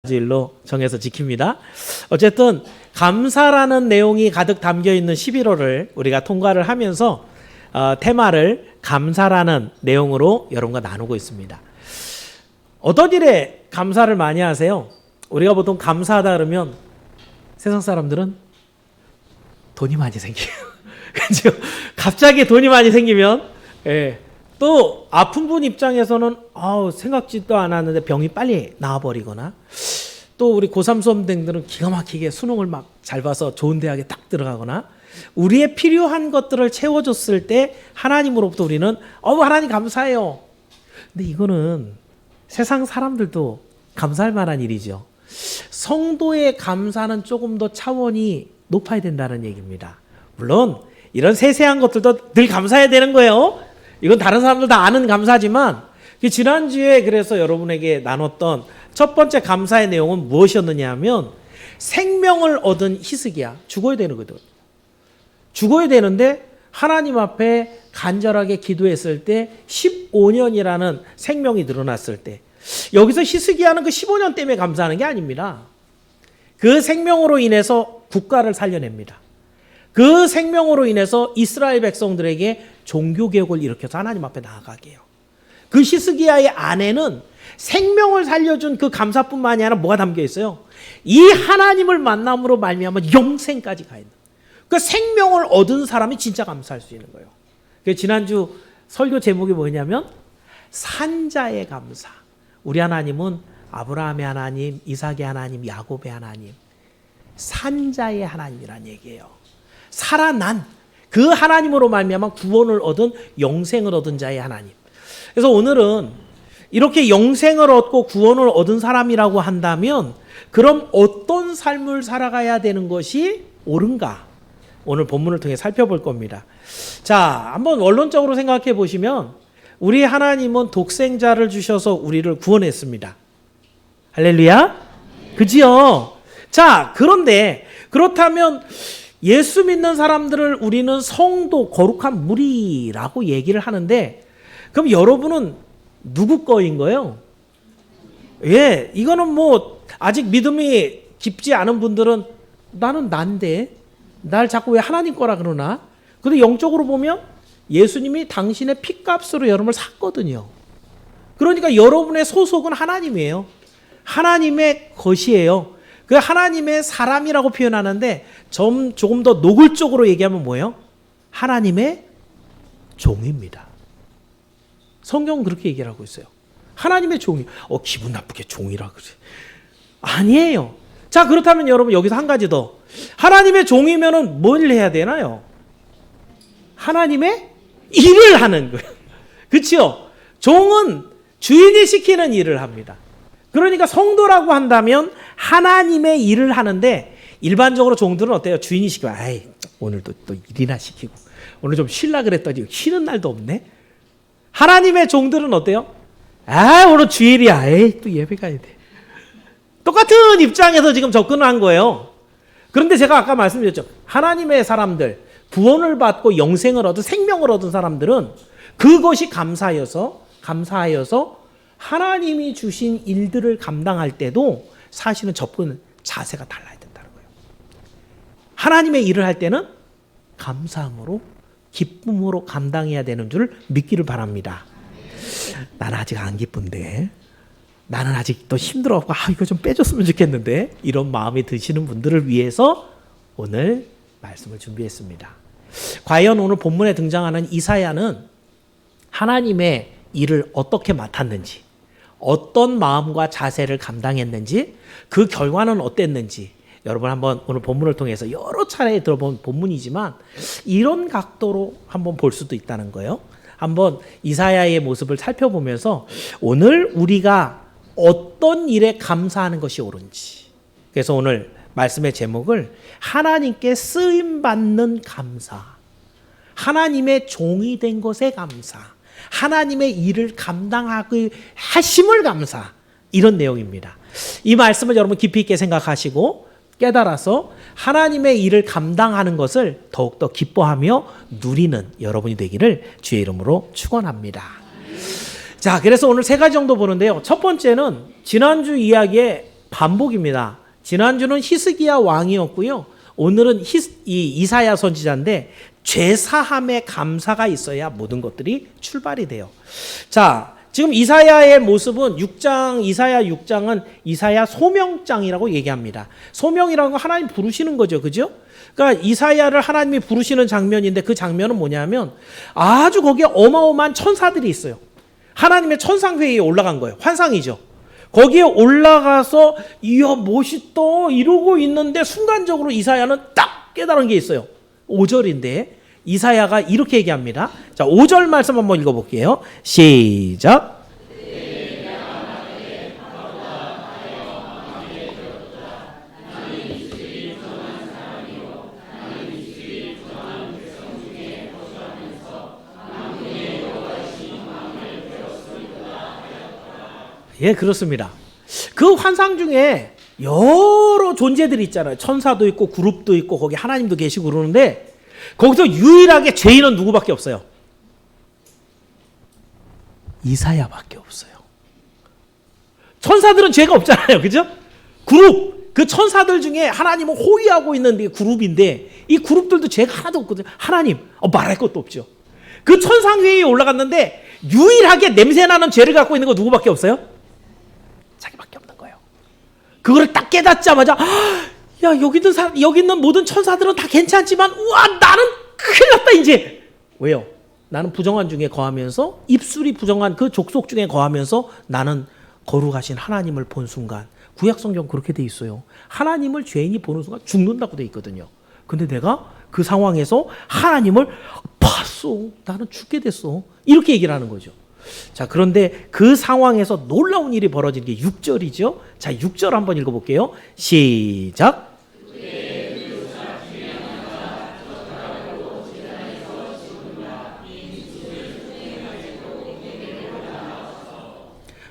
일로 정해서 지킵니다. 어쨌든 감사라는 내용이 가득 담겨 있는 11월을 우리가 통과를 하면서 테마를 감사라는 내용으로 여러분과 나누고 있습니다. 어떤 일에 감사를 많이 하세요? 우리가 보통 감사하다 그러면 세상 사람들은 돈이 많이 생겨요. 그렇죠? 갑자기 돈이 많이 생기면 또 아픈 분 입장에서는 생각지도 않았는데 병이 빨리 나와버리거나, 또 우리 고3 수험생들은 기가 막히게 수능을 막 잘 봐서 좋은 대학에 딱 들어가거나, 우리의 필요한 것들을 채워줬을 때 하나님으로부터 우리는 하나님 감사해요. 근데 이거는 세상 사람들도 감사할 만한 일이죠. 성도의 감사는 조금 더 차원이 높아야 된다는 얘기입니다. 물론 이런 세세한 것들도 늘 감사해야 되는 거예요. 이건 다른 사람들 다 아는 감사지만, 지난주에 그래서 여러분에게 나눴던 첫 번째 감사의 내용은 무엇이었느냐 하면, 생명을 얻은 히스기야, 죽어야 되는 거거든. 죽어야 되는데 하나님 앞에 간절하게 기도했을 때 15년이라는 생명이 늘어났을 때, 여기서 히스기야는 그 15년 때문에 감사하는 게 아닙니다. 그 생명으로 인해서 국가를 살려냅니다. 그 생명으로 인해서 이스라엘 백성들에게 종교개혁을 일으켜서 하나님 앞에 나아가게 해요. 그 히스기야의 안에는 생명을 살려준 그 감사뿐만이 아니라 뭐가 담겨 있어요? 이 하나님을 만남으로 말미암아 영생까지 가 있는, 그 생명을 얻은 사람이 진짜 감사할 수 있는 거예요. 지난주 설교 제목이 뭐냐면 산자의 감사. 우리 하나님은 아브라함의 하나님, 이삭의 하나님, 야곱의 하나님, 산자의 하나님이란 얘기예요. 살아난 그 하나님으로 말미암아 구원을 얻은, 영생을 얻은 자의 하나님. 그래서 오늘은 이렇게 영생을 얻고 구원을 얻은 사람이라고 한다면 그럼 어떤 삶을 살아가야 되는 것이 옳은가? 오늘 본문을 통해 살펴볼 겁니다. 자, 한번 원론적으로 생각해 보시면 우리 하나님은 독생자를 주셔서 우리를 구원했습니다. 할렐루야? 그지요? 자, 그런데 그렇다면 예수 믿는 사람들을 우리는 성도, 거룩한 무리라고 얘기를 하는데, 그럼 여러분은 누구 거인 거예요? 이거는 아직 믿음이 깊지 않은 분들은 나는 난데 날 자꾸 왜 하나님 거라 그러나? 근데 영적으로 보면 예수님이 당신의 핏값으로 여러분을 샀거든요. 그러니까 여러분의 소속은 하나님이에요. 하나님의 것이에요. 그 하나님의 사람이라고 표현하는데 조금 더 노골적으로 얘기하면 뭐예요? 하나님의 종입니다. 성경은 그렇게 얘기를 하고 있어요. 하나님의 종이. 기분 나쁘게 종이라 그래. 아니에요. 자, 그렇다면 여러분 여기서 한 가지 더. 하나님의 종이면은 뭘 해야 되나요? 하나님의 일을 하는 거예요. 그렇죠? 종은 주인이 시키는 일을 합니다. 그러니까 성도라고 한다면 하나님의 일을 하는데, 일반적으로 종들은 어때요? 주인이 시키면 오늘도 또 일이나 시키고, 오늘 좀 쉬려고 그랬더니 쉬는 날도 없네. 하나님의 종들은 어때요? 오늘 주일이야. 또 예배 가야 돼. 똑같은 입장에서 지금 접근을 한 거예요. 그런데 제가 아까 말씀드렸죠. 하나님의 사람들, 구원을 받고 영생을 얻은, 생명을 얻은 사람들은 그것이 감사하여서 하나님이 주신 일들을 감당할 때도 사실은 접근 자세가 달라야 된다는 거예요. 하나님의 일을 할 때는 감사함으로, 기쁨으로 감당해야 되는 줄 믿기를 바랍니다. 나는 아직 안 기쁜데, 나는 아직도 힘들어갖고 이거 좀 빼줬으면 좋겠는데, 이런 마음이 드시는 분들을 위해서 오늘 말씀을 준비했습니다. 과연 오늘 본문에 등장하는 이사야는 하나님의 일을 어떻게 맡았는지, 어떤 마음과 자세를 감당했는지, 그 결과는 어땠는지, 여러분 한번 오늘 본문을 통해서 여러 차례 들어본 본문이지만 이런 각도로 한번 볼 수도 있다는 거예요. 한번 이사야의 모습을 살펴보면서 오늘 우리가 어떤 일에 감사하는 것이 옳은지, 그래서 오늘 말씀의 제목을 하나님께 쓰임받는 감사, 하나님의 종이 된 것에 감사, 하나님의 일을 감당하기 하심을 감사, 이런 내용입니다. 이 말씀을 여러분 깊이 있게 생각하시고 깨달아서 하나님의 일을 감당하는 것을 더욱더 기뻐하며 누리는 여러분이 되기를 주의 이름으로 축원합니다. 자, 그래서 오늘 세 가지 정도 보는데요. 첫 번째는 지난주 이야기에 반복입니다. 지난주는 히스기야 왕이었고요. 오늘은 이사야 선지자인데 죄사함의 감사가 있어야 모든 것들이 출발이 돼요. 자, 지금 이사야의 모습은 이사야 6장은 이사야 소명장이라고 얘기합니다. 소명이라는 건 하나님 부르시는 거죠. 그죠? 그러니까 이사야를 하나님이 부르시는 장면인데 그 장면은 뭐냐면 아주 거기에 어마어마한 천사들이 있어요. 하나님의 천상회의에 올라간 거예요. 환상이죠. 거기에 올라가서 이야 멋있다 이러고 있는데 순간적으로 이사야는 딱 깨달은 게 있어요. 5절인데 이사야가 이렇게 얘기합니다. 자, 5절 말씀 한번 읽어볼게요. 시작. 예, 그렇습니다. 그 환상 중에 여러 존재들이 있잖아요. 천사도 있고 그룹도 있고 거기 하나님도 계시고 그러는데 거기서 유일하게 죄인은 누구밖에 없어요? 이사야밖에 없어요. 천사들은 죄가 없잖아요. 그죠? 그 천사들 중에 하나님은 호위하고 있는 게 그룹인데 이 그룹들도 죄가 하나도 없거든요. 하나님, 말할 것도 없죠. 그 천상회의에 올라갔는데 유일하게 냄새나는 죄를 갖고 있는 거 누구밖에 없어요? 자기밖에 없는 거예요. 그거를 딱 깨닫자마자 야, 여기 있는 모든 천사들은 다 괜찮지만 우와 나는 큰일 났다 이제. 왜요? 나는 부정한 중에 거하면서 입술이 부정한 그 족속 중에 거하면서 나는 거룩하신 하나님을 본 순간 구약성경 그렇게 돼 있어요. 하나님을 죄인이 보는 순간 죽는다고 돼 있거든요. 근데 내가 그 상황에서 하나님을 봤어. 나는 죽게 됐어. 이렇게 얘기를 하는 거죠. 자, 그런데 그 상황에서 놀라운 일이 벌어지는 게 6절이죠. 자, 6절 한번 읽어볼게요. 시작.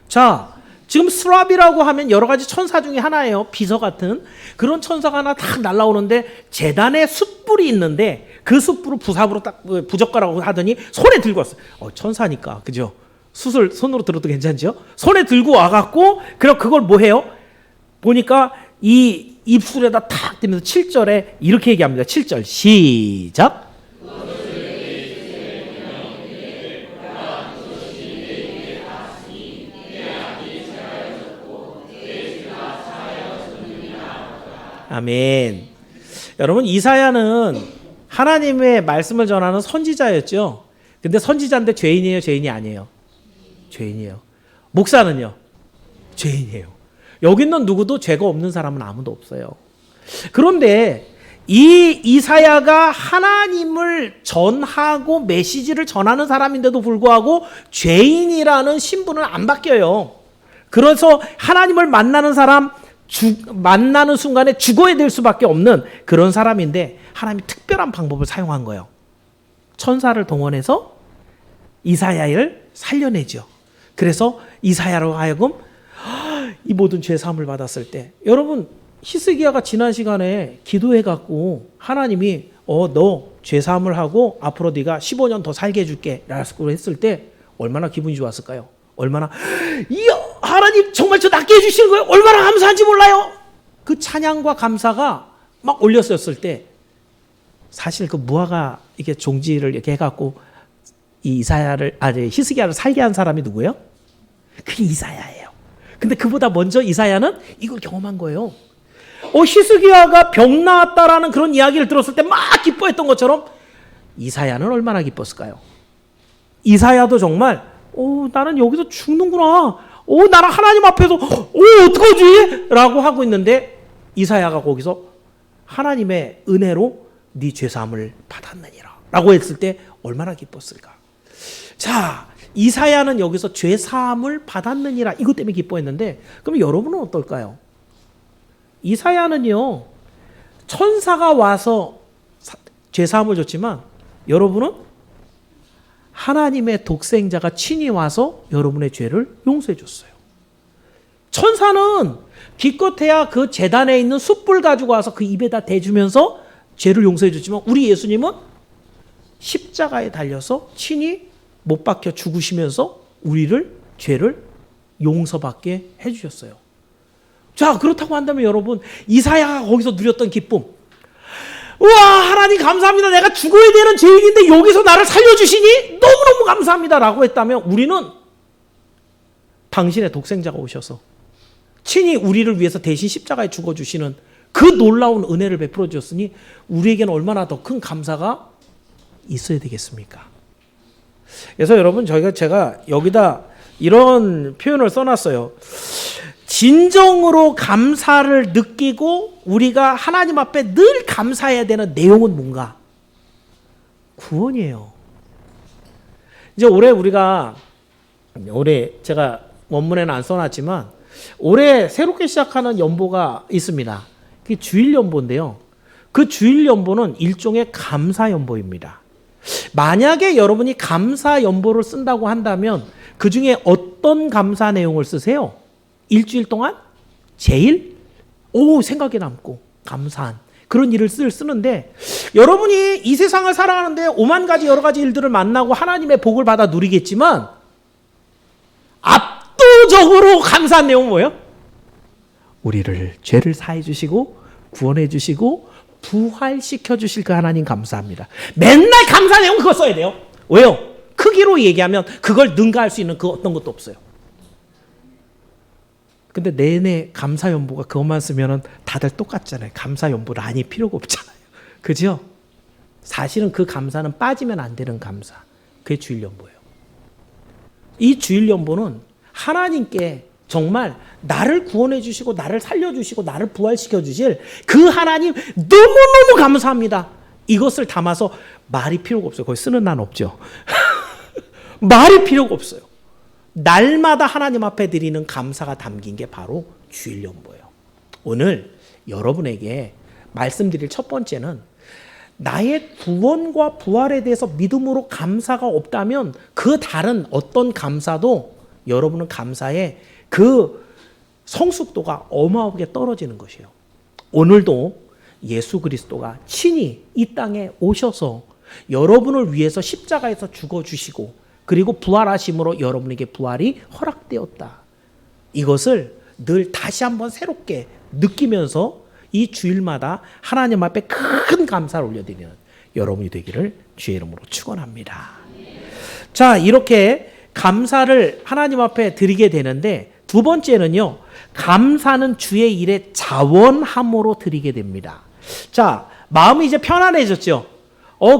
자, 지금 스랍이라고 하면 여러 가지 천사 중에 하나예요. 비서 같은 그런 천사가 하나 딱 날라오는데 제단에 숯불이 있는데 그 숯불을 부삽으로 딱 부젓가락으로 하더니 손에 들고 왔어요. 천사니까 그죠? 숯을 손으로 들어도 괜찮죠? 손에 들고 와갖고 그럼 그걸 뭐 해요? 보니까 이 입술에다 탁 대면서 7절에 이렇게 얘기합니다. 7절 시작. 아멘. 여러분 이사야는 하나님의 말씀을 전하는 선지자였죠. 근데 선지자인데 죄인이에요? 죄인이 아니에요? 죄인이에요. 목사는요? 죄인이에요. 여기 있는 누구도 죄가 없는 사람은 아무도 없어요. 그런데 이 이사야가 하나님을 전하고 메시지를 전하는 사람인데도 불구하고 죄인이라는 신분을 안 바뀌어요. 그래서 하나님을 만나는 사람 만나는 순간에 죽어야 될 수밖에 없는 그런 사람인데 하나님이 특별한 방법을 사용한 거예요. 천사를 동원해서 이사야를 살려내죠. 그래서 이사야로 하여금 이 모든 죄 사함을 받았을 때 여러분 히스기야가 지난 시간에 기도해갖고 하나님이 너 죄 사함을 하고 앞으로 네가 15년 더 살게 해줄게 라고 했을 때 얼마나 기분이 좋았을까요? 얼마나 이야 하나님 정말 저 낫게 해주시는 거예요? 얼마나 감사한지 몰라요. 그 찬양과 감사가 막 올렸었을 때 사실 그 무화과 이게 종지를 이렇게 해갖고 이 히스기야를 살게 한 사람이 누구예요? 그게 이사야예요. 근데 그보다 먼저 이사야는 이걸 경험한 거예요. 히스기야가 병 나았다라는 그런 이야기를 들었을 때 막 기뻐했던 것처럼 이사야는 얼마나 기뻤을까요? 이사야도 정말 나는 여기서 죽는구나. 나는 하나님 앞에서 어떡하지? 라고 하고 있는데 이사야가 거기서 하나님의 은혜로 네 죄사함을 받았느니라 라고 했을 때 얼마나 기뻤을까? 자, 이사야는 여기서 죄사함을 받았느니라 이것 때문에 기뻐했는데 그럼 여러분은 어떨까요? 이사야는요 천사가 와서 죄사함을 줬지만 여러분은 하나님의 독생자가 친히 와서 여러분의 죄를 용서해 줬어요. 천사는 기껏해야 그 제단에 있는 숯불 가지고 와서 그 입에다 대주면서 죄를 용서해 줬지만 우리 예수님은 십자가에 달려서 친히 못 박혀 죽으시면서 우리를 죄를 용서받게 해주셨어요. 자, 그렇다고 한다면 여러분, 이사야가 거기서 누렸던 기쁨. 우와, 하나님 감사합니다. 내가 죽어야 되는 죄인인데 여기서 나를 살려주시니 너무너무 감사합니다. 라고 했다면 우리는 당신의 독생자가 오셔서 친히 우리를 위해서 대신 십자가에 죽어주시는 그 놀라운 은혜를 베풀어 주셨으니 우리에게는 얼마나 더 큰 감사가 있어야 되겠습니까? 그래서 여러분, 제가 여기다 이런 표현을 써놨어요. 진정으로 감사를 느끼고 우리가 하나님 앞에 늘 감사해야 되는 내용은 뭔가? 구원이에요. 이제 올해 제가 원문에는 안 써놨지만 올해 새롭게 시작하는 연보가 있습니다. 그게 주일연보인데요. 그 주일연보는 일종의 감사연보입니다. 만약에 여러분이 감사연보를 쓴다고 한다면 그 중에 어떤 감사 내용을 쓰세요? 일주일 동안 제일 생각에 남고 감사한 그런 일을 쓰는데, 여러분이 이 세상을 살아가는데 오만 가지 여러 가지 일들을 만나고 하나님의 복을 받아 누리겠지만 압도적으로 감사한 내용은 뭐예요? 우리를 죄를 사해 주시고 구원해 주시고 부활시켜 주실 그 하나님 감사합니다. 맨날 감사 내용 그거 써야 돼요. 왜요? 크기로 얘기하면 그걸 능가할 수 있는 그 어떤 것도 없어요. 근데 내내 감사연보가 그것만 쓰면은 다들 똑같잖아요. 감사연보를 아니 필요가 없잖아요. 그죠? 사실은 그 감사는 빠지면 안 되는 감사. 그게 주일연보예요. 이 주일연보는 하나님께 정말 나를 구원해 주시고 나를 살려 주시고 나를 부활시켜 주실 그 하나님 너무너무 감사합니다. 이것을 담아서 말이 필요가 없어요. 거기 쓰는 난 없죠. 말이 필요가 없어요. 날마다 하나님 앞에 드리는 감사가 담긴 게 바로 주일연보예요. 오늘 여러분에게 말씀드릴 첫 번째는 나의 구원과 부활에 대해서 믿음으로 감사가 없다면 그 다른 어떤 감사도 여러분은 감사의 그 성숙도가 어마어마하게 떨어지는 것이에요. 오늘도 예수 그리스도가 친히 이 땅에 오셔서 여러분을 위해서 십자가에서 죽어주시고 그리고 부활하심으로 여러분에게 부활이 허락되었다. 이것을 늘 다시 한번 새롭게 느끼면서 이 주일마다 하나님 앞에 큰 감사를 올려드리는 여러분이 되기를 주의 이름으로 축원합니다. 자, 이렇게 감사를 하나님 앞에 드리게 되는데 두 번째는요, 감사는 주의 일에 자원함으로 드리게 됩니다. 자, 마음이 이제 편안해졌죠.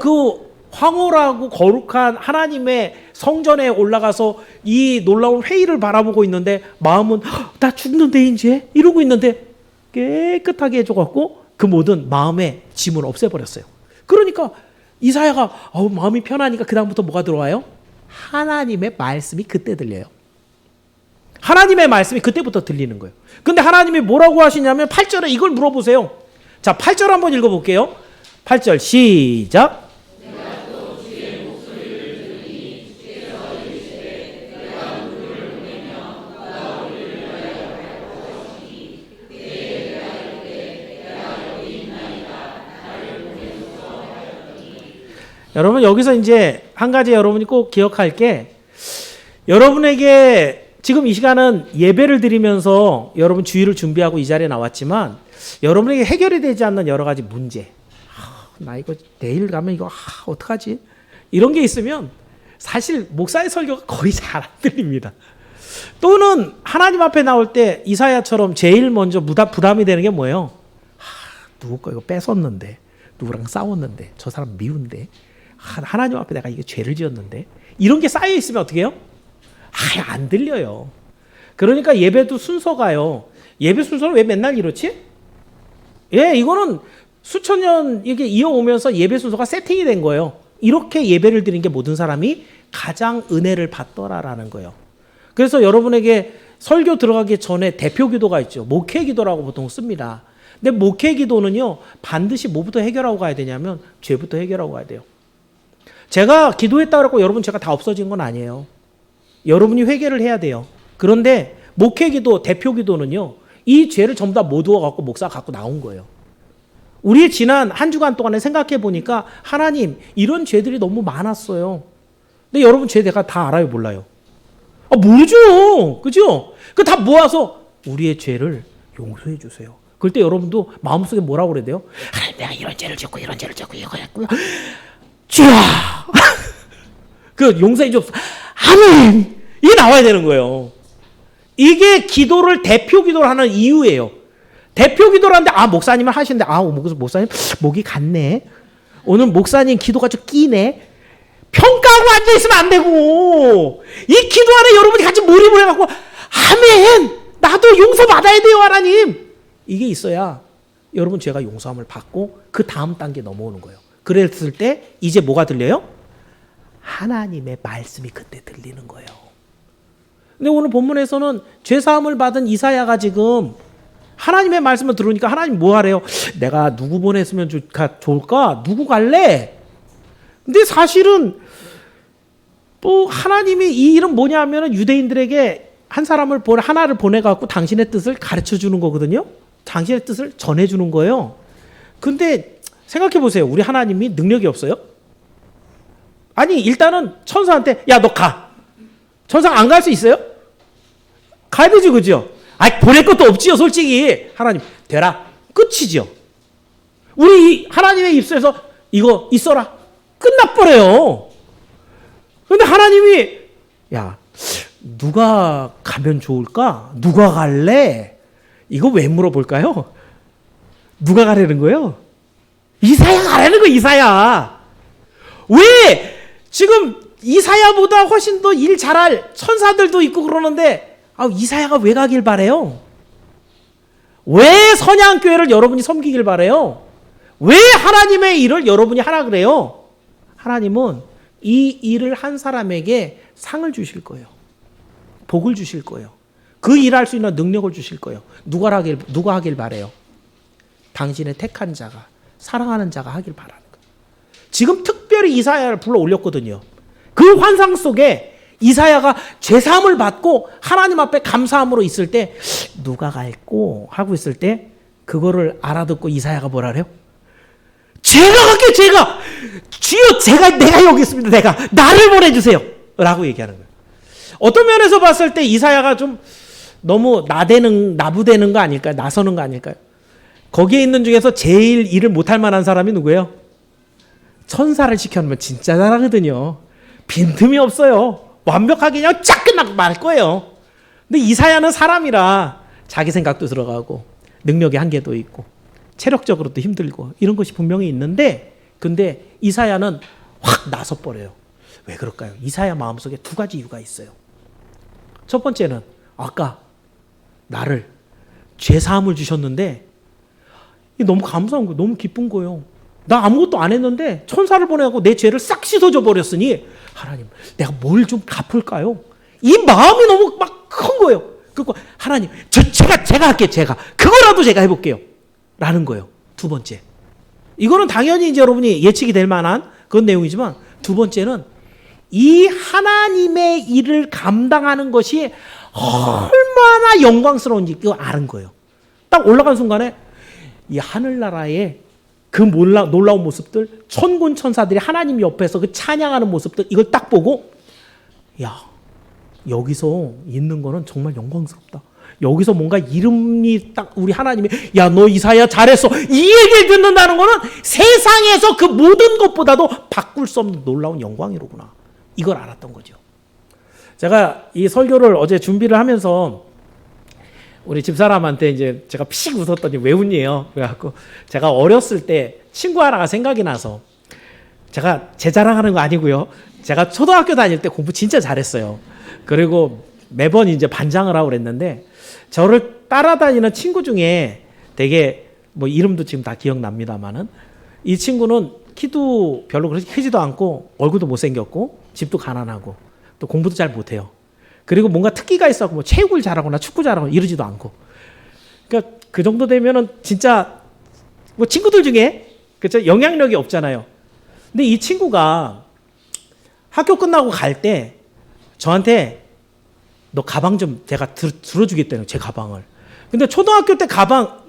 그 황홀하고 거룩한 하나님의 성전에 올라가서 이 놀라운 회의를 바라보고 있는데 마음은 나 죽는데 이제 이러고 있는데 깨끗하게 해줘갖고 그 모든 마음의 짐을 없애버렸어요. 그러니까 이사야가 마음이 편하니까 그 다음부터 뭐가 들어와요? 하나님의 말씀이 그때 들려요. 하나님의 말씀이 그때부터 들리는 거예요. 근데 하나님이 뭐라고 하시냐면 8절에 이걸 물어보세요. 자, 8절 한번 읽어볼게요. 8절 시작. 여러분, 여기서 이제 한 가지 여러분이 꼭 기억할 게, 여러분에게 지금 이 시간은 예배를 드리면서 여러분 주일을 준비하고 이 자리에 나왔지만 여러분에게 해결이 되지 않는 여러 가지 문제, 나 이거 내일 가면 이거 어떡하지? 이런 게 있으면 사실 목사의 설교가 거의 잘 안 들립니다. 또는 하나님 앞에 나올 때 이사야처럼 제일 먼저 부담이 되는 게 뭐예요? 누구 거 이거 뺏었는데, 누구랑 싸웠는데, 저 사람 미운데, 하나님 앞에 내가 이게 죄를 지었는데, 이런 게 쌓여 있으면 어떻게 해요? 안 들려요. 그러니까 예배도 순서가요. 예배 순서는 왜 맨날 이렇지? 이거는 수천 년 이게 이어오면서 예배 순서가 세팅이 된 거예요. 이렇게 예배를 드리는 게 모든 사람이 가장 은혜를 받더라라는 거예요. 그래서 여러분에게 설교 들어가기 전에 대표 기도가 있죠. 목회 기도라고 보통 씁니다. 근데 목회 기도는요, 반드시 뭐부터 해결하고 가야 되냐면 죄부터 해결하고 가야 돼요. 제가 기도했다고 해서 여러분 죄가 다 없어진 건 아니에요. 여러분이 회개를 해야 돼요. 그런데 목회 기도, 대표 기도는요, 이 죄를 전부 다 모두어 갖고 목사가 갖고 나온 거예요. 우리 지난 한 주간 동안에 생각해 보니까 하나님, 이런 죄들이 너무 많았어요. 근데 여러분 죄 내가 다 알아요, 몰라요? 모르죠. 그죠? 그 다 모아서 우리의 죄를 용서해 주세요. 그럴 때 여러분도 마음속에 뭐라고 그래야 돼요? 하나님, 내가 이런 죄를 짓고 이런 죄를 짓고 이거 했고요. 주여! 그 용서해 주옵소서. 아멘! 이게 나와야 되는 거예요. 이게 기도를 대표 기도를 하는 이유예요. 대표 기도를 하는데 목사님을 하시는데 목사님 목이 갔네. 오늘 목사님 기도가 좀 끼네. 평가하고 앉아있으면 안 되고 이 기도 안에 여러분이 같이 몰입을 해갖고 아멘! 나도 용서받아야 돼요 하나님! 이게 있어야 여러분 죄가 용서함을 받고 그 다음 단계 넘어오는 거예요. 그랬을 때 이제 뭐가 들려요? 하나님의 말씀이 그때 들리는 거예요. 근데 오늘 본문에서는 죄사함을 받은 이사야가 지금 하나님의 말씀을 들으니까 하나님 뭐 하래요? 내가 누구 보냈으면 좋을까? 누구 갈래? 근데 사실은 또 하나님이 이 일은 뭐냐 하면 유대인들에게 하나를 보내갖고 당신의 뜻을 가르쳐 주는 거거든요. 당신의 뜻을 전해 주는 거예요. 근데 생각해 보세요. 우리 하나님이 능력이 없어요? 아니 일단은 천사한테 야 너 가. 천사가 안 갈 수 있어요? 가야 되지 그죠? 보낼 것도 없지요 솔직히. 하나님 되라 끝이죠. 우리 하나님의 입술에서 이거 있어라 끝나버려요. 근데 하나님이 야 누가 가면 좋을까? 누가 갈래? 이거 왜 물어볼까요? 누가 가려는 거예요? 이사야 가라는 거예요. 이사야. 왜? 지금 이사야보다 훨씬 더 일 잘할 천사들도 있고 그러는데 이사야가 왜 가길 바래요? 왜 선양교회를 여러분이 섬기길 바래요? 왜 하나님의 일을 여러분이 하라 그래요? 하나님은 이 일을 한 사람에게 상을 주실 거예요. 복을 주실 거예요. 그 일할 수 있는 능력을 주실 거예요. 누가 하길 바래요? 당신의 택한 자가, 사랑하는 자가 하길 바라는 거예요. 지금 특별히 이사야를 불러 올렸거든요. 그 환상 속에 이사야가 죄사함을 받고 하나님 앞에 감사함으로 있을 때 누가 갈고 하고 있을 때 그거를 알아듣고 이사야가 뭐라 그래요? 제가 갈게요. 제가 주여 내가 여기 있습니다. 나를 보내주세요 라고 얘기하는 거예요. 어떤 면에서 봤을 때 이사야가 좀 너무 나부대는 거 아닐까요? 나서는 거 아닐까요? 거기에 있는 중에서 제일 일을 못할 만한 사람이 누구예요? 천사를 시켜놓으면 진짜 잘하거든요. 빈틈이 없어요. 완벽하게 그냥 쫙 끝나고 말 거예요. 근데 이사야는 사람이라 자기 생각도 들어가고 능력의 한계도 있고 체력적으로도 힘들고 이런 것이 분명히 있는데 근데 이사야는 확 나서버려요. 왜 그럴까요? 이사야 마음속에 두 가지 이유가 있어요. 첫 번째는 아까 나를 죄사함을 주셨는데 너무 감사한 거예요. 너무 기쁜 거예요. 나 아무것도 안 했는데 천사를 보내고 내 죄를 싹 씻어줘 버렸으니 하나님 내가 뭘 좀 갚을까요? 이 마음이 너무 막 큰 거예요. 그리고 하나님 제가 할게요. 그거라도 제가 해볼게요 라는 거예요. 두 번째 이거는 당연히 이제 여러분이 예측이 될 만한 그런 내용이지만 두 번째는 이 하나님의 일을 감당하는 것이 얼마나 영광스러운지 그걸 아는 거예요. 딱 올라간 순간에 이 하늘나라의 그 놀라운 모습들, 천군 천사들이 하나님 옆에서 그 찬양하는 모습들 이걸 딱 보고 야 여기서 있는 거는 정말 영광스럽다. 여기서 뭔가 이름이 딱 우리 하나님이 야 너 이사야 잘했어 이 얘기를 듣는다는 거는 세상에서 그 모든 것보다도 바꿀 수 없는 놀라운 영광이로구나. 이걸 알았던 거죠. 제가 이 설교를 어제 준비를 하면서 우리 집사람한테 이제 제가 픽 웃었더니 왜 웃니에요? 그래갖고 제가 어렸을 때 친구 하나가 생각이 나서 제가 제 자랑하는 거 아니고요. 제가 초등학교 다닐 때 공부 진짜 잘했어요. 그리고 매번 이제 반장을 하고 그랬는데 저를 따라다니는 친구 중에 되게 뭐 이름도 지금 다 기억납니다만은 이 친구는 키도 별로 그렇게 크지도 않고 얼굴도 못생겼고 집도 가난하고 또 공부도 잘 못해요. 그리고 뭔가 특기가 있어서 뭐 체육을 잘하거나 축구 잘하거나 이러지도 않고. 그러니까 그 정도 되면은 진짜 뭐 친구들 중에 그쵸 영향력이 없잖아요. 근데 이 친구가 학교 끝나고 갈 때 저한테 너 가방 좀 제가 들어주겠다는 제 가방을. 근데 초등학교 때 가방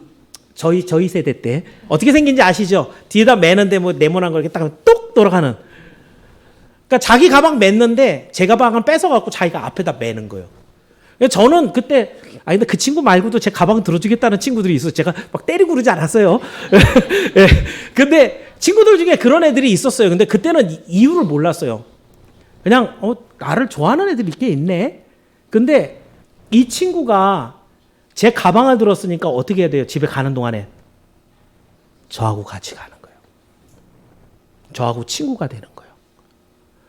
저희 세대 때 어떻게 생긴지 아시죠? 뒤에다 매는데 뭐 네모난 걸 이렇게 딱 똑 돌아가는. 그러니까 자기 가방 맸는데 제 가방을 뺏어갖고 자기가 앞에다 매는 거예요. 저는 그때 근데 그 친구 말고도 제 가방 들어주겠다는 친구들이 있어요. 제가 막 때리고 그러지 않았어요. 예. 근데 친구들 중에 그런 애들이 있었어요. 근데 그때는 이유를 몰랐어요. 그냥 나를 좋아하는 애들이 꽤 있네. 근데 이 친구가 제 가방을 들었으니까 어떻게 해야 돼요? 집에 가는 동안에 저하고 같이 가는 거예요. 저하고 친구가 되는 거예요.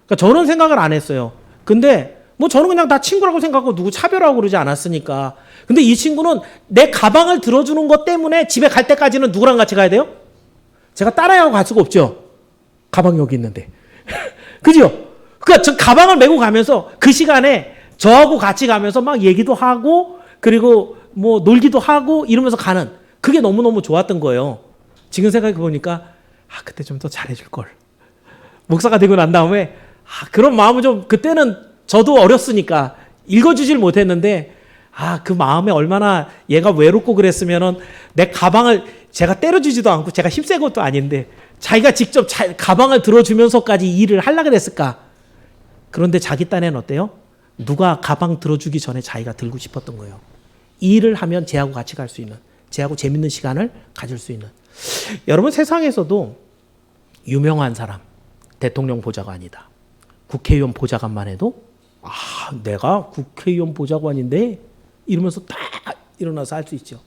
그러니까 저는 생각을 안 했어요. 근데 뭐 저는 그냥 다 친구라고 생각하고 누구 차별하고 그러지 않았으니까. 근데 이 친구는 내 가방을 들어주는 것 때문에 집에 갈 때까지는 누구랑 같이 가야 돼요? 제가 따라하고 갈 수가 없죠. 가방이 여기 있는데. 그죠? 그러니까 저 가방을 메고 가면서 그 시간에 저하고 같이 가면서 막 얘기도 하고 그리고 뭐 놀기도 하고 이러면서 가는 그게 너무너무 좋았던 거예요. 지금 생각해 보니까 그때 좀 더 잘해줄 걸. 목사가 되고 난 다음에 그런 마음을 좀 그때는 저도 어렸으니까 읽어주질 못했는데 그 마음에 얼마나 얘가 외롭고 그랬으면은 내 가방을 제가 때려주지도 않고 제가 힘센 것도 아닌데 자기가 직접 가방을 들어주면서까지 일을 하려고 그랬을까. 그런데 자기 딴에는 어때요? 누가 가방 들어주기 전에 자기가 들고 싶었던 거예요. 이 일을 하면 쟤하고 같이 갈 수 있는, 쟤하고 재밌는 시간을 가질 수 있는. 여러분 세상에서도 유명한 사람, 대통령 보좌관이다, 국회의원 보좌관만 해도 내가 국회의원 보좌관인데 이러면서 딱 일어나서 할 수 있죠.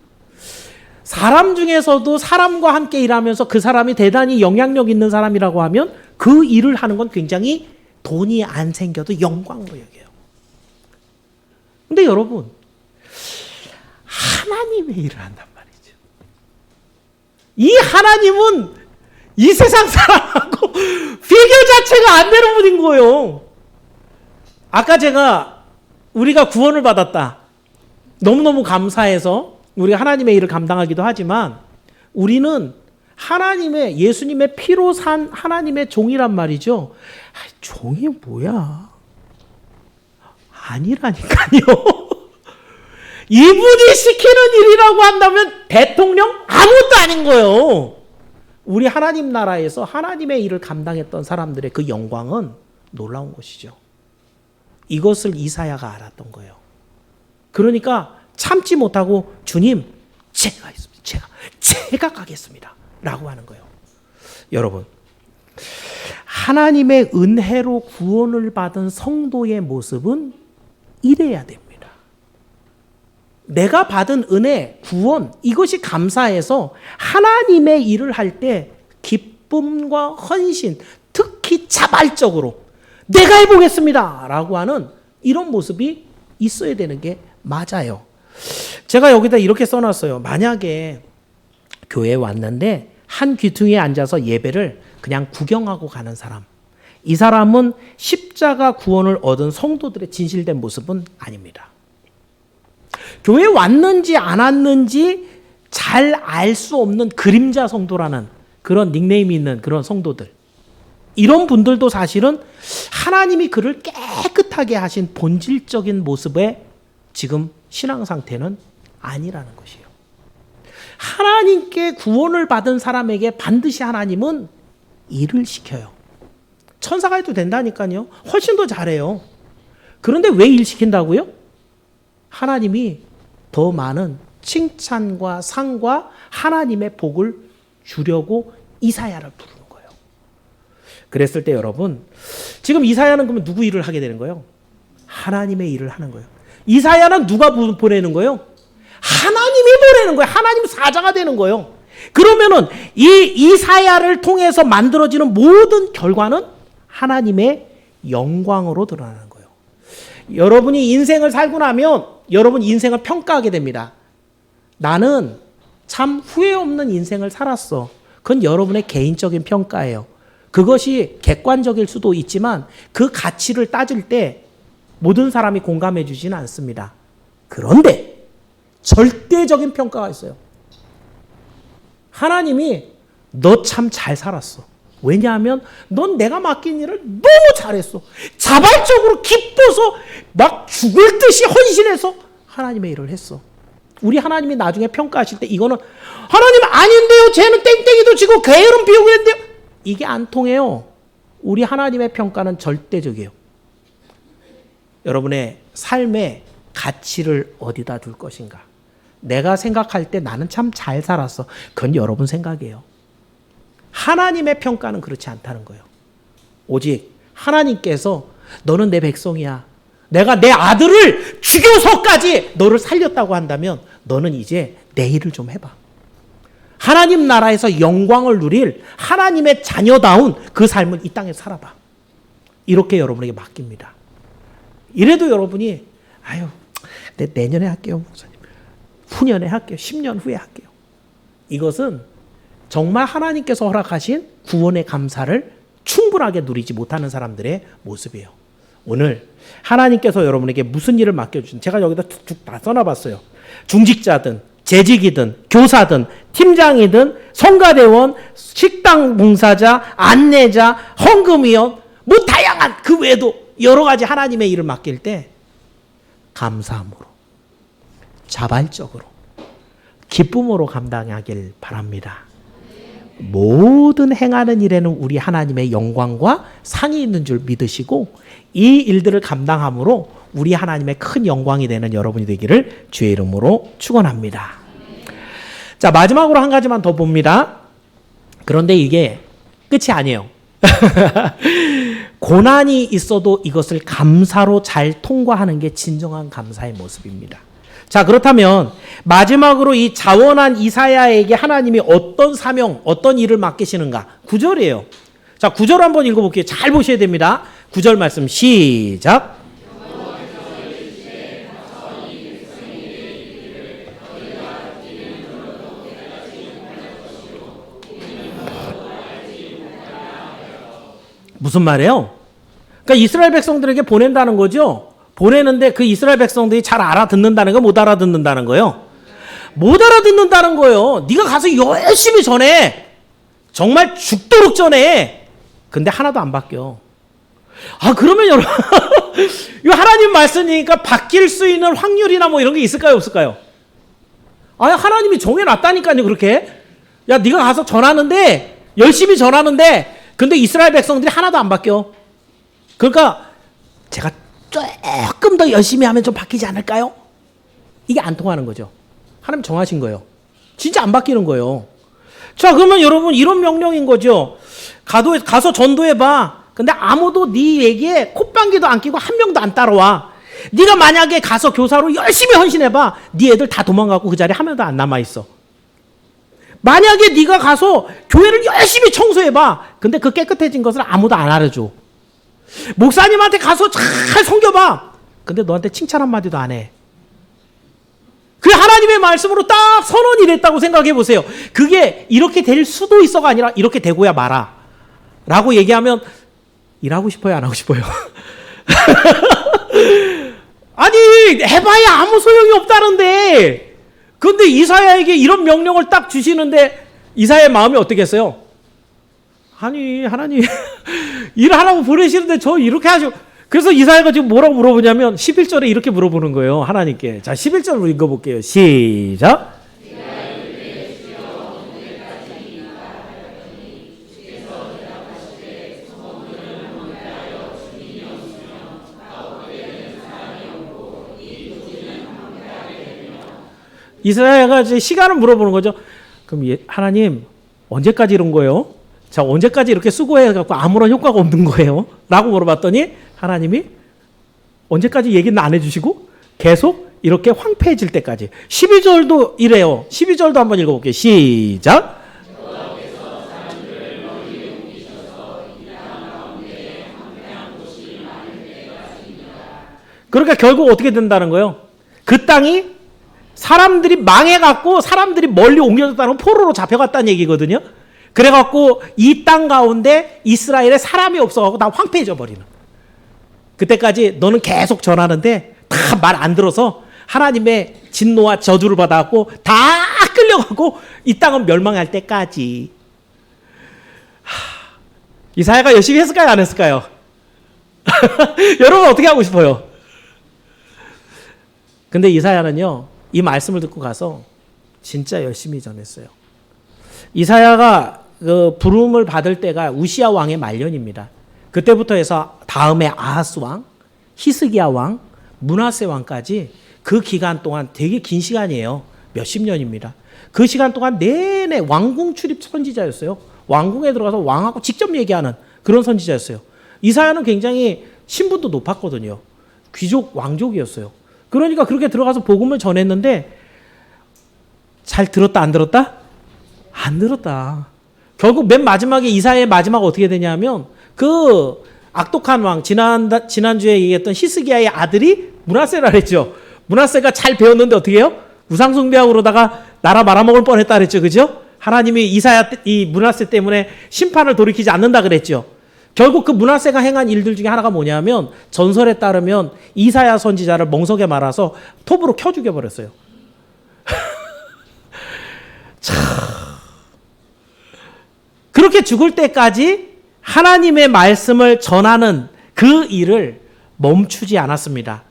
사람 중에서도 사람과 함께 일하면서 그 사람이 대단히 영향력 있는 사람이라고 하면 그 일을 하는 건 굉장히 돈이 안 생겨도 영광으로 여겨요. 근데 여러분 하나님의 일을 한단 말이죠. 이 하나님은 이 세상 사람하고 비교 자체가 안 되는 분인 거예요. 아까 제가 우리가 구원을 받았다. 너무너무 감사해서 우리 하나님의 일을 감당하기도 하지만 우리는 하나님의 예수님의 피로 산 하나님의 종이란 말이죠. 종이 뭐야? 아니라니까요. 이분이 시키는 일이라고 한다면 대통령 아무것도 아닌 거예요. 우리 하나님 나라에서 하나님의 일을 감당했던 사람들의 그 영광은 놀라운 것이죠. 이것을 이사야가 알았던 거예요. 그러니까 참지 못하고 주님 제가 있습니다. 제가 가겠습니다. 라고 하는 거예요. 여러분 하나님의 은혜로 구원을 받은 성도의 모습은 이래야 됩니다. 내가 받은 은혜, 구원 이것이 감사해서 하나님의 일을 할 때 기쁨과 헌신, 특히 자발적으로 내가 해보겠습니다 라고 하는 이런 모습이 있어야 되는 게 맞아요. 제가 여기다 이렇게 써놨어요. 만약에 교회에 왔는데 한 귀퉁이에 앉아서 예배를 그냥 구경하고 가는 사람, 이 사람은 십자가 구원을 얻은 성도들의 진실된 모습은 아닙니다. 교회에 왔는지 안 왔는지 잘 알 수 없는 그림자 성도라는 그런 닉네임이 있는 그런 성도들, 이런 분들도 사실은 하나님이 그를 깨끗하게 하신 본질적인 모습의 지금 신앙 상태는 아니라는 것이에요. 하나님께 구원을 받은 사람에게 반드시 하나님은 일을 시켜요. 천사가 해도 된다니까요. 훨씬 더 잘해요. 그런데 왜 일 시킨다고요? 하나님이 더 많은 칭찬과 상과 하나님의 복을 주려고 이사야를 부르는 거예요. 그랬을 때 여러분, 지금 이사야는 그러면 누구 일을 하게 되는 거예요? 하나님의 일을 하는 거예요. 이사야는 누가 보내는 거예요? 하나님이 보내는 거예요. 하나님 사자가 되는 거예요. 그러면은 이 이사야를 통해서 만들어지는 모든 결과는 하나님의 영광으로 드러나는 거예요. 여러분이 인생을 살고 나면 여러분 인생을 평가하게 됩니다. 나는 참 후회 없는 인생을 살았어. 그건 여러분의 개인적인 평가예요. 그것이 객관적일 수도 있지만 그 가치를 따질 때 모든 사람이 공감해 주지는 않습니다. 그런데 절대적인 평가가 있어요. 하나님이 너 참 잘 살았어. 왜냐하면 넌 내가 맡긴 일을 너무 잘했어. 자발적으로 기뻐서 막 죽을 듯이 헌신해서 하나님의 일을 했어. 우리 하나님이 나중에 평가하실 때 이거는 하나님 아닌데요. 쟤는 땡땡이도 지고 게으름 피우고 있는데요. 이게 안 통해요. 우리 하나님의 평가는 절대적이에요. 여러분의 삶에 가치를 어디다 둘 것인가? 내가 생각할 때 나는 참 잘 살았어. 그건 여러분 생각이에요. 하나님의 평가는 그렇지 않다는 거예요. 오직 하나님께서 너는 내 백성이야. 내가 내 아들을 죽여서까지 너를 살렸다고 한다면 너는 이제 내 일을 좀 해봐. 하나님 나라에서 영광을 누릴 하나님의 자녀다운 그 삶을 이 땅에 살아봐. 이렇게 여러분에게 맡깁니다. 이래도 여러분이 아유 내년에 할게요 목사님. 후년에 할게요. 10년 후에 할게요. 이것은 정말 하나님께서 허락하신 구원의 감사를 충분하게 누리지 못하는 사람들의 모습이에요. 오늘 하나님께서 여러분에게 무슨 일을 맡겨주신 제가 여기다 툭툭 다 써놔봤어요. 중직자든 재직이든 교사든 팀장이든 성가대원, 식당 봉사자, 안내자, 헌금위원 뭐 다양한 그 외에도 여러 가지 하나님의 일을 맡길 때 감사함으로 자발적으로 기쁨으로 감당하길 바랍니다. 모든 행하는 일에는 우리 하나님의 영광과 상이 있는 줄 믿으시고 이 일들을 감당함으로 우리 하나님의 큰 영광이 되는 여러분이 되기를 주의 이름으로 축원합니다. 자, 마지막으로 한 가지만 더 봅니다. 그런데 이게 끝이 아니에요. 고난이 있어도 이것을 감사로 잘 통과하는 게 진정한 감사의 모습입니다. 자, 그렇다면 마지막으로 이 자원한 이사야에게 하나님이 어떤 사명, 어떤 일을 맡기시는가? 9절이에요. 자, 9절 한번 읽어볼게요. 잘 보셔야 됩니다. 9절 말씀 시작. 무슨 말이에요? 그러니까 이스라엘 백성들에게 보낸다는 거죠. 보내는데 그 이스라엘 백성들이 잘 알아듣는다는 거, 못 알아듣는다는 거예요? 못 알아듣는다는 거예요. 네가 가서 열심히 전해. 정말 죽도록 전해. 근데 하나도 안 바뀌어. 아, 그러면 여러분 이 하나님 말씀이니까 바뀔 수 있는 확률이나 뭐 이런 게 있을까요, 없을까요? 아, 하나님이 정해놨다니까요. 그렇게. 야, 네가 가서 전하는데 열심히 전하는데 근데 이스라엘 백성들이 하나도 안 바뀌어. 그러니까 제가 조금 더 열심히 하면 좀 바뀌지 않을까요? 이게 안 통하는 거죠. 하나님 정하신 거예요. 진짜 안 바뀌는 거예요. 자, 그러면 여러분 이런 명령인 거죠. 가서 전도해봐. 근데 아무도 네 얘기에 콧방귀도 안 끼고 한 명도 안 따라와. 네가 만약에 가서 교사로 열심히 헌신해봐. 네 애들 다 도망가고 그 자리에 한 명도 안 남아있어. 만약에 네가 가서 교회를 열심히 청소해봐. 근데 그 깨끗해진 것을 아무도 안 알아줘. 목사님한테 가서 잘 섬겨봐. 근데 너한테 칭찬 한마디도 안 해. 그게 하나님의 말씀으로 딱 선언이 됐다고 생각해 보세요. 그게 이렇게 될 수도 있어가 아니라 이렇게 되고야 마라 라고 얘기하면 일하고 싶어요, 안 하고 싶어요? 아니, 해봐야 아무 소용이 없다는데. 근데 이사야에게 이런 명령을 딱 주시는데 이사야의 마음이 어떻겠어요? 아니, 하나님 일하라고 보내시는데 저 이렇게 하죠. 그래서 이사야가 지금 뭐라고 물어보냐면 11절에 이렇게 물어보는 거예요, 하나님께. 자, 11절로 읽어볼게요. 시작. 이사야가 이제 시간을 물어보는 거죠. 그럼 하나님 언제까지 이런 거예요? 자, 언제까지 이렇게 수고해갖고 아무런 효과가 없는 거예요? 라고 물어봤더니 하나님이 언제까지 얘기는 안 해주시고 계속 이렇게 황폐해질 때까지. 12절도 이래요. 12절도 한번 읽어볼게요. 시작. 그러니까 결국 어떻게 된다는 거예요? 그 땅이 사람들이 망해갖고 사람들이 멀리 옮겨졌다는 포로로 잡혀갔다는 얘기거든요. 그래갖고 이 땅 가운데 이스라엘에 사람이 없어갖고 다 황폐해져 버리는. 그때까지 너는 계속 전하는데 다 말 안 들어서 하나님의 진노와 저주를 받아갖고 다 끌려가고 이 땅은 멸망할 때까지. 이사야가 열심히 했을까요, 안 했을까요? 여러분 어떻게 하고 싶어요? 근데 이사야는요, 이 말씀을 듣고 가서 진짜 열심히 전했어요. 이사야가 그 부름을 받을 때가 우시야 왕의 말년입니다. 그때부터 해서 다음에 아하스 왕, 히스기야 왕, 므낫세 왕까지 그 기간 동안 되게 긴 시간이에요. 몇십 년입니다. 그 시간 동안 내내 왕궁 출입 선지자였어요. 왕궁에 들어가서 왕하고 직접 얘기하는 그런 선지자였어요. 이사야는 굉장히 신분도 높았거든요. 귀족, 왕족이었어요. 그러니까 그렇게 들어가서 복음을 전했는데 잘 들었다 안 들었다? 안 들었다. 결국 맨 마지막에 이사야의 마지막 어떻게 되냐면 그 악독한 왕, 지난주에 얘기했던 히스기야의 아들이 므낫세라 그랬죠. 므낫세가 잘 배웠는데 어떻게 해요? 우상숭배하고 그러다가 나라 말아먹을 뻔했다 그랬죠. 그죠? 하나님이 이 므낫세 때문에 심판을 돌이키지 않는다 그랬죠. 결국 그 므낫세가 행한 일들 중에 하나가 뭐냐면 전설에 따르면 이사야 선지자를 멍석에 말아서 톱으로 켜 죽여버렸어요. 참. 그렇게 죽을 때까지 하나님의 말씀을 전하는 그 일을 멈추지 않았습니다.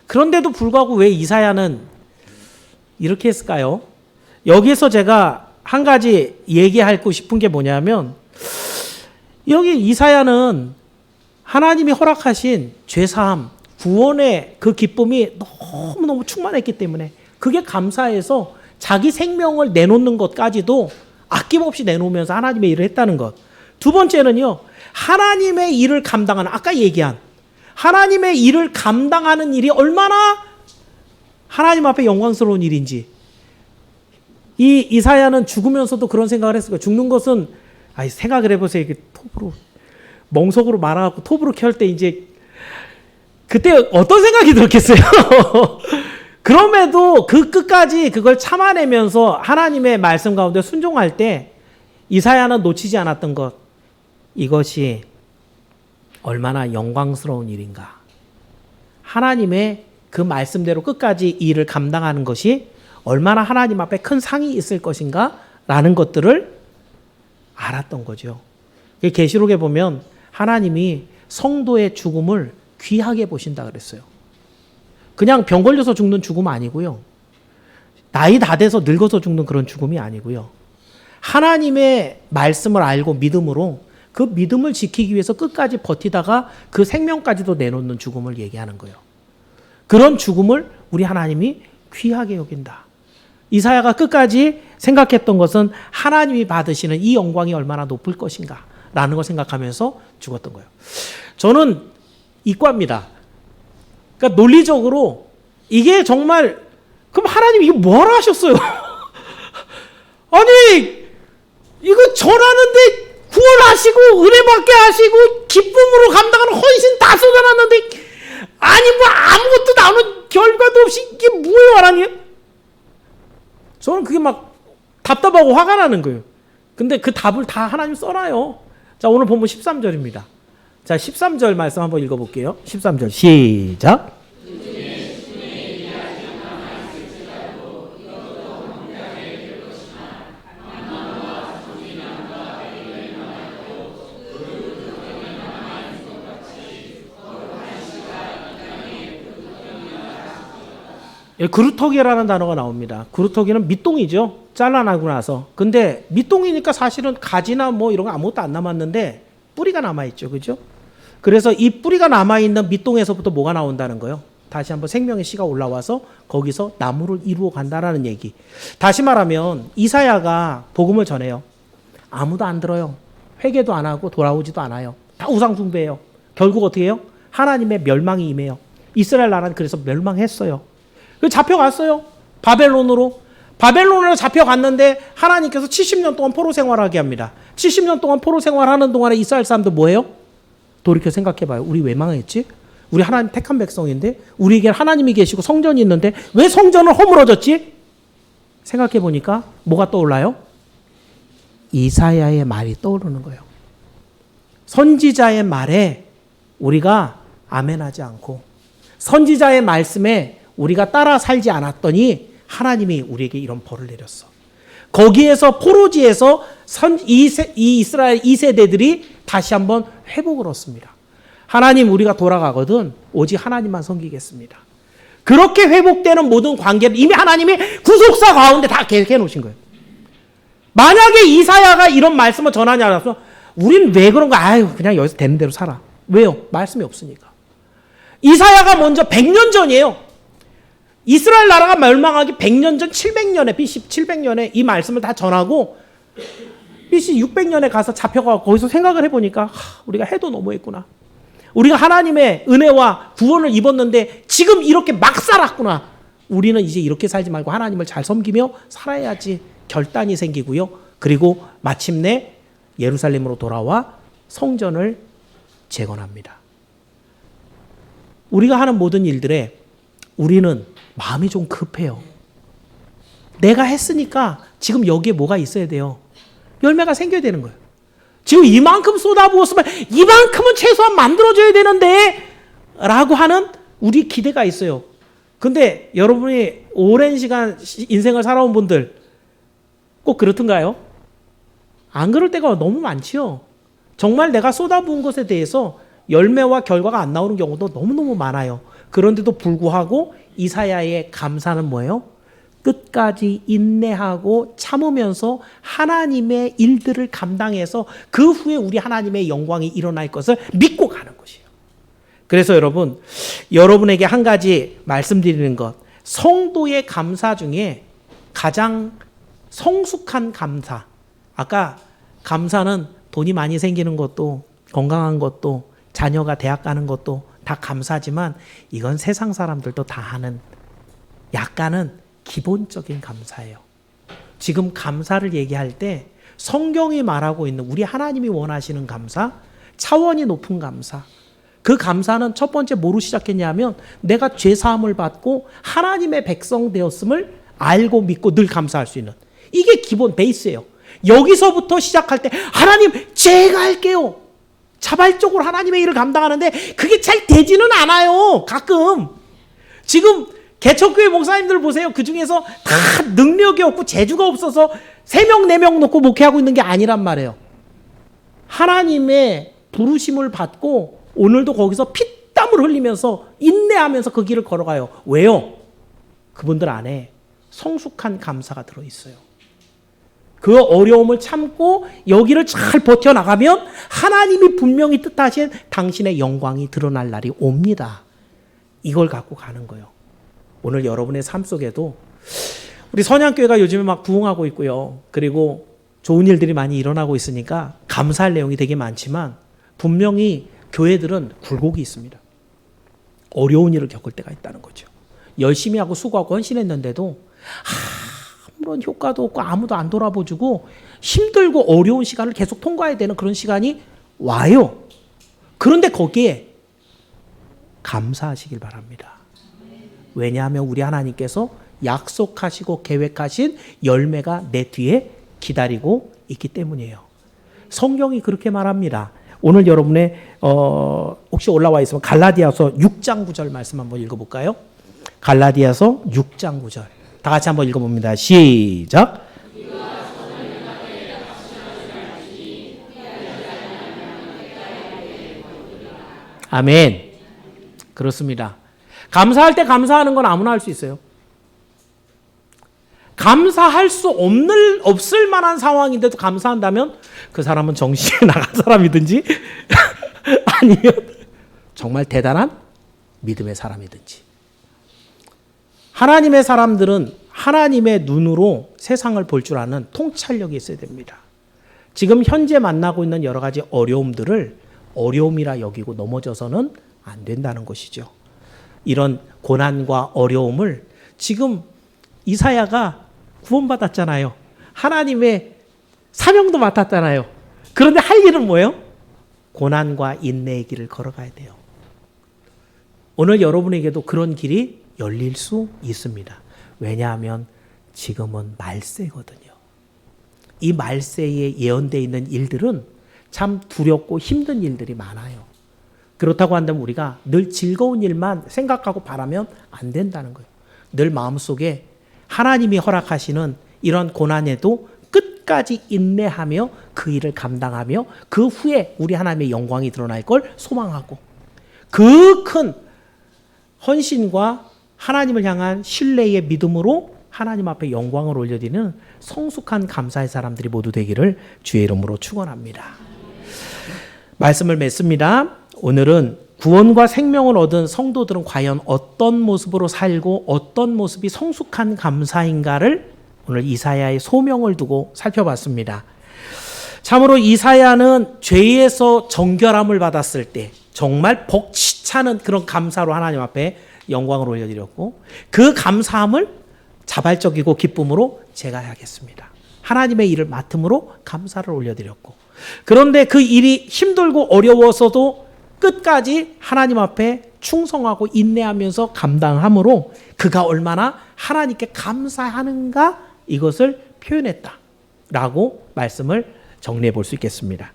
그런데도 불구하고 왜 이사야는 이렇게 했을까요? 여기에서 제가 한 가지 얘기하고 싶은 게 뭐냐면 여기 이사야는 하나님이 허락하신 죄사함, 구원의 그 기쁨이 너무너무 충만했기 때문에 그게 감사해서 자기 생명을 내놓는 것까지도 아낌없이 내놓으면서 하나님의 일을 했다는 것. 두 번째는요, 하나님의 일을 감당하는, 아까 얘기한 하나님의 일을 감당하는 일이 얼마나 하나님 앞에 영광스러운 일인지. 이 이사야는 죽으면서도 그런 생각을 했을 거예요. 죽는 것은, 생각을 해보세요. 이게 톱으로, 멍석으로 말아갖고 톱으로 켤 때 이제, 그때 어떤 생각이 들었겠어요? 그럼에도 그 끝까지 그걸 참아내면서 하나님의 말씀 가운데 순종할 때 이사야는 놓치지 않았던 것. 이것이 얼마나 영광스러운 일인가. 하나님의 그 말씀대로 끝까지 이 일을 감당하는 것이 얼마나 하나님 앞에 큰 상이 있을 것인가 라는 것들을 알았던 거죠. 계시록에 보면 하나님이 성도의 죽음을 귀하게 보신다 그랬어요. 그냥 병 걸려서 죽는 죽음 아니고요. 나이 다 돼서 늙어서 죽는 그런 죽음이 아니고요. 하나님의 말씀을 알고 믿음으로 그 믿음을 지키기 위해서 끝까지 버티다가 그 생명까지도 내놓는 죽음을 얘기하는 거예요. 그런 죽음을 우리 하나님이 귀하게 여긴다. 이사야가 끝까지 생각했던 것은 하나님이 받으시는 이 영광이 얼마나 높을 것인가 라는 걸 생각하면서 죽었던 거예요. 저는 이과입니다. 그러니까 논리적으로 이게 정말 그럼 하나님 이거 뭐하러 하셨어요? 아니 이거 전하는데 구원하시고 은혜받게 하시고 기쁨으로 감당하는 헌신 다 쏟아놨는데 아니 뭐 아무것도 나오는 결과도 없이 이게 뭐예요 하나님? 저는 그게 막 답답하고 화가 나는 거예요. 근데 그 답을 다 하나님 써놔요. 자 오늘 본문 13절입니다. 자 13절 말씀 한번 읽어볼게요. 13절 시작. 그루터기라는 단어가 나옵니다. 그루터기는 밑동이죠. 잘라나고 나서. 근데 밑동이니까 사실은 가지나 뭐 이런 거 아무것도 안 남았는데 뿌리가 남아있죠. 그죠? 그래서 이 뿌리가 남아있는 밑동에서부터 뭐가 나온다는 거예요. 다시 한번 생명의 씨가 올라와서 거기서 나무를 이루어 간다라는 얘기. 다시 말하면 이사야가 복음을 전해요. 아무도 안 들어요. 회개도 안 하고 돌아오지도 않아요. 다 우상숭배해요. 결국 어떻게 해요? 하나님의 멸망이 임해요. 이스라엘 나라는 그래서 멸망했어요. 잡혀갔어요. 바벨론으로 잡혀갔는데 하나님께서 70년 동안 포로 생활하게 합니다. 70년 동안 포로 생활하는 동안에 이스라엘 사람들 뭐예요? 돌이켜 생각해봐요. 우리 왜 망했지? 우리 하나님 택한 백성인데 우리에게 하나님이 계시고 성전이 있는데 왜 성전은 허물어졌지? 생각해보니까 뭐가 떠올라요? 이사야의 말이 떠오르는 거예요. 선지자의 말에 우리가 아멘하지 않고 선지자의 말씀에 우리가 따라 살지 않았더니 하나님이 우리에게 이런 벌을 내렸어. 거기에서 포로지에서 이 이스라엘 2세대들이 다시 한번 회복을 얻습니다. 하나님 우리가 돌아가거든 오직 하나님만 섬기겠습니다. 그렇게 회복되는 모든 관계를 이미 하나님이 구속사 가운데 다 계획해 놓으신 거예요. 만약에 이사야가 이런 말씀을 전하지 않았어 우린 왜 그런 거 그냥 여기서 되는 대로 살아. 왜요? 말씀이 없으니까. 이사야가 먼저 100년 전이에요. 이스라엘 나라가 멸망하기 100년 전 700년에 BC 700년에 이 말씀을 다 전하고 BC 600년에 가서 잡혀가 거기서 생각을 해보니까 우리가 해도 너무했구나. 우리가 하나님의 은혜와 구원을 입었는데 지금 이렇게 막 살았구나. 우리는 이제 이렇게 살지 말고 하나님을 잘 섬기며 살아야지. 결단이 생기고요. 그리고 마침내 예루살렘으로 돌아와 성전을 재건합니다. 우리가 하는 모든 일들에 우리는 마음이 좀 급해요. 내가 했으니까 지금 여기에 뭐가 있어야 돼요? 열매가 생겨야 되는 거예요. 지금 이만큼 쏟아부었으면 이만큼은 최소한 만들어줘야 되는데 라고 하는 우리 기대가 있어요. 근데 여러분이 오랜 시간 인생을 살아온 분들 꼭 그렇던가요? 안 그럴 때가 너무 많지요. 정말 내가 쏟아부은 것에 대해서 열매와 결과가 안 나오는 경우도 너무너무 많아요. 그런데도 불구하고 이사야의 감사는 뭐예요? 끝까지 인내하고 참으면서 하나님의 일들을 감당해서 그 후에 우리 하나님의 영광이 일어날 것을 믿고 가는 것이에요. 그래서 여러분, 여러분에게 한 가지 말씀드리는 것, 성도의 감사 중에 가장 성숙한 감사. 아까 감사는 돈이 많이 생기는 것도 건강한 것도 자녀가 대학 가는 것도 다 감사지만 이건 세상 사람들도 다 하는 약간은 기본적인 감사예요. 지금 감사를 얘기할 때 성경이 말하고 있는 우리 하나님이 원하시는 감사, 차원이 높은 감사. 그 감사는 첫 번째 뭐로 시작했냐면 내가 죄사함을 받고 하나님의 백성 되었음을 알고 믿고 늘 감사할 수 있는 이게 기본 베이스예요. 여기서부터 시작할 때 하나님 제가 할게요. 자발적으로 하나님의 일을 감당하는데 그게 잘 되지는 않아요. 가끔. 지금 개척교회 목사님들 보세요. 그 중에서 다 능력이 없고 재주가 없어서 3명, 4명 놓고 목회하고 있는 게 아니란 말이에요. 하나님의 부르심을 받고 오늘도 거기서 피땀을 흘리면서 인내하면서 그 길을 걸어가요. 왜요? 그분들 안에 성숙한 감사가 들어있어요. 그 어려움을 참고 여기를 잘 버텨나가면 하나님이 분명히 뜻하신 당신의 영광이 드러날 날이 옵니다. 이걸 갖고 가는 거예요. 오늘 여러분의 삶 속에도 우리 선양교회가 요즘에 막 부흥하고 있고요. 그리고 좋은 일들이 많이 일어나고 있으니까 감사할 내용이 되게 많지만 분명히 교회들은 굴곡이 있습니다. 어려운 일을 겪을 때가 있다는 거죠. 열심히 하고 수고하고 헌신했는데도 아무런 효과도 없고 아무도 안 돌아보주고 힘들고 어려운 시간을 계속 통과해야 되는 그런 시간이 와요. 그런데 거기에 감사하시길 바랍니다. 왜냐하면 우리 하나님께서 약속하시고 계획하신 열매가 내 뒤에 기다리고 있기 때문이에요. 성경이 그렇게 말합니다. 오늘 여러분의 혹시 올라와 있으면 갈라디아서 6장 9절 말씀 한번 읽어볼까요? 갈라디아서 6장 9절 다 같이 한번 읽어봅니다. 시작. 아멘. 그렇습니다. 감사할 때 감사하는 건 아무나 할 수 있어요. 감사할 수 없을 만한 상황인데도 감사한다면 그 사람은 정신이 나간 사람이든지 아니면 정말 대단한 믿음의 사람이든지. 하나님의 사람들은 하나님의 눈으로 세상을 볼 줄 아는 통찰력이 있어야 됩니다. 지금 현재 만나고 있는 여러 가지 어려움들을 어려움이라 여기고 넘어져서는 안 된다는 것이죠. 이런 고난과 어려움을 지금 이사야가 구원받았잖아요. 하나님의 사명도 맡았잖아요. 그런데 할 일은 뭐예요? 고난과 인내의 길을 걸어가야 돼요. 오늘 여러분에게도 그런 길이 열릴 수 있습니다. 왜냐하면 지금은 말세거든요. 이 말세에 예언되어 있는 일들은 참 두렵고 힘든 일들이 많아요. 그렇다고 한다면 우리가 늘 즐거운 일만 생각하고 바라면 안 된다는 거예요. 늘 마음속에 하나님이 허락하시는 이런 고난에도 끝까지 인내하며 그 일을 감당하며 그 후에 우리 하나님의 영광이 드러날 걸 소망하고 그 큰 헌신과 하나님을 향한 신뢰의 믿음으로 하나님 앞에 영광을 올려드리는 성숙한 감사의 사람들이 모두 되기를 주의 이름으로 축원합니다. 말씀을 맺습니다. 오늘은 구원과 생명을 얻은 성도들은 과연 어떤 모습으로 살고 어떤 모습이 성숙한 감사인가를 오늘 이사야의 소명을 두고 살펴봤습니다. 참으로 이사야는 죄에서 정결함을 받았을 때 정말 벅차는 그런 감사로 하나님 앞에 영광을 올려드렸고, 그 감사함을 자발적이고 기쁨으로 제가 하겠습니다. 하나님의 일을 맡음으로 감사를 올려드렸고, 그런데 그 일이 힘들고 어려워서도 끝까지 하나님 앞에 충성하고 인내하면서 감당함으로 그가 얼마나 하나님께 감사하는가, 이것을 표현했다라고 말씀을 정리해 볼 수 있겠습니다.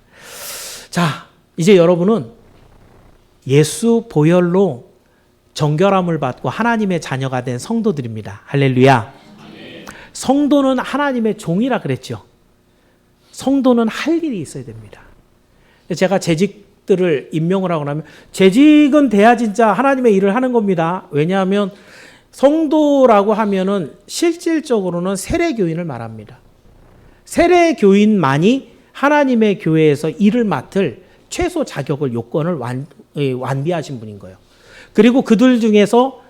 자, 이제 여러분은 예수 보혈로 정결함을 받고 하나님의 자녀가 된 성도들입니다. 할렐루야. 성도는 하나님의 종이라 그랬죠. 성도는 할 일이 있어야 됩니다. 제가 재직들을 임명을 하고 나면, 재직은 돼야 진짜 하나님의 일을 하는 겁니다. 왜냐하면 성도라고 하면은 실질적으로는 세례교인을 말합니다. 세례교인만이 하나님의 교회에서 일을 맡을 최소 자격을, 요건을 완비하신 분인 거예요. 그리고 그들 중에서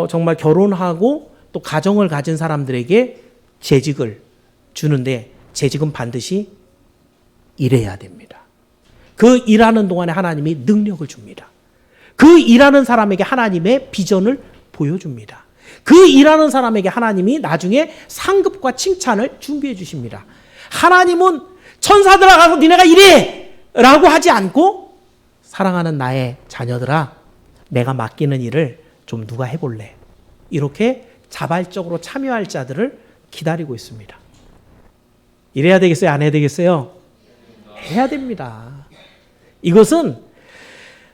정말 결혼하고 또 가정을 가진 사람들에게 재직을 주는데, 재직은 반드시 일해야 됩니다. 그 일하는 동안에 하나님이 능력을 줍니다. 그 일하는 사람에게 하나님의 비전을 보여줍니다. 그 일하는 사람에게 하나님이 나중에 상급과 칭찬을 준비해 주십니다. 하나님은 천사들아 가서 니네가 일해! 라고 하지 않고, 사랑하는 나의 자녀들아, 내가 맡기는 일을 좀 누가 해볼래? 이렇게 자발적으로 참여할 자들을 기다리고 있습니다. 이래야 되겠어요? 안 해야 되겠어요? 해야 됩니다. 이것은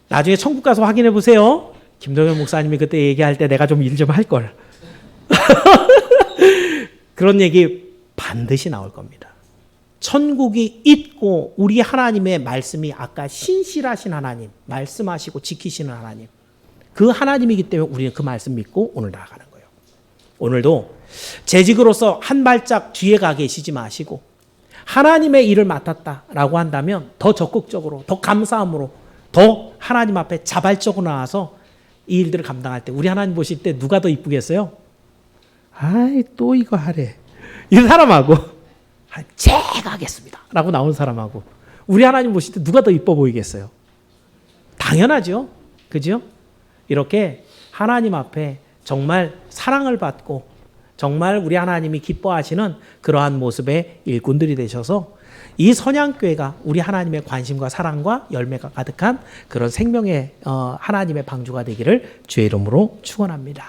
나중에 천국 가서 확인해 보세요. 김동현 목사님이 그때 얘기할 때 내가 좀 일 좀 할 걸. 그런 얘기 반드시 나올 겁니다. 천국이 있고 우리 하나님의 말씀이 아까 신실하신 하나님, 말씀하시고 지키시는 하나님, 그 하나님이기 때문에 우리는 그 말씀 믿고 오늘 나아가는 거예요. 오늘도 재직으로서 한 발짝 뒤에 가 계시지 마시고 하나님의 일을 맡았다라고 한다면 더 적극적으로, 더 감사함으로, 더 하나님 앞에 자발적으로 나와서 이 일들을 감당할 때 우리 하나님 보실 때 누가 더 이쁘겠어요? 아이, 또 이거 하래. 이 사람하고 제가 하겠습니다 라고 나오는 사람하고 우리 하나님 보실 때 누가 더 이뻐 보이겠어요? 당연하죠. 그죠? 이렇게 하나님 앞에 정말 사랑을 받고 정말 우리 하나님이 기뻐하시는 그러한 모습의 일꾼들이 되셔서 이 선양교회가 우리 하나님의 관심과 사랑과 열매가 가득한 그런 생명의 하나님의 방주가 되기를 주의 이름으로 축원합니다.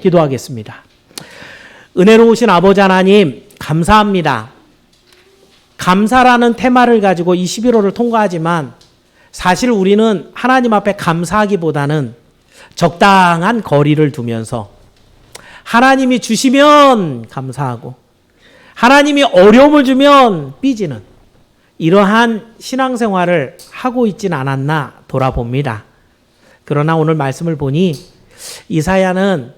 기도하겠습니다. 은혜로우신 아버지 하나님, 감사합니다. 감사라는 테마를 가지고 이 11호를 통과하지만 사실 우리는 하나님 앞에 감사하기보다는 적당한 거리를 두면서 하나님이 주시면 감사하고 하나님이 어려움을 주면 삐지는 이러한 신앙생활을 하고 있지는 않았나 돌아봅니다. 그러나 오늘 말씀을 보니 이사야는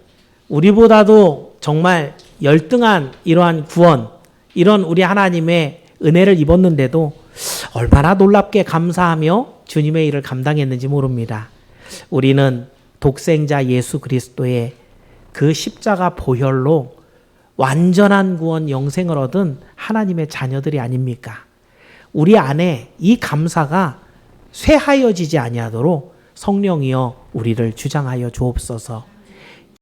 우리보다도 정말 열등한 이러한 구원, 이런 우리 하나님의 은혜를 입었는데도 얼마나 놀랍게 감사하며 주님의 일을 감당했는지 모릅니다. 우리는 독생자 예수 그리스도의 그 십자가 보혈로 완전한 구원 영생을 얻은 하나님의 자녀들이 아닙니까? 우리 안에 이 감사가 쇠하여지지 아니하도록 성령이여 우리를 주장하여 주옵소서.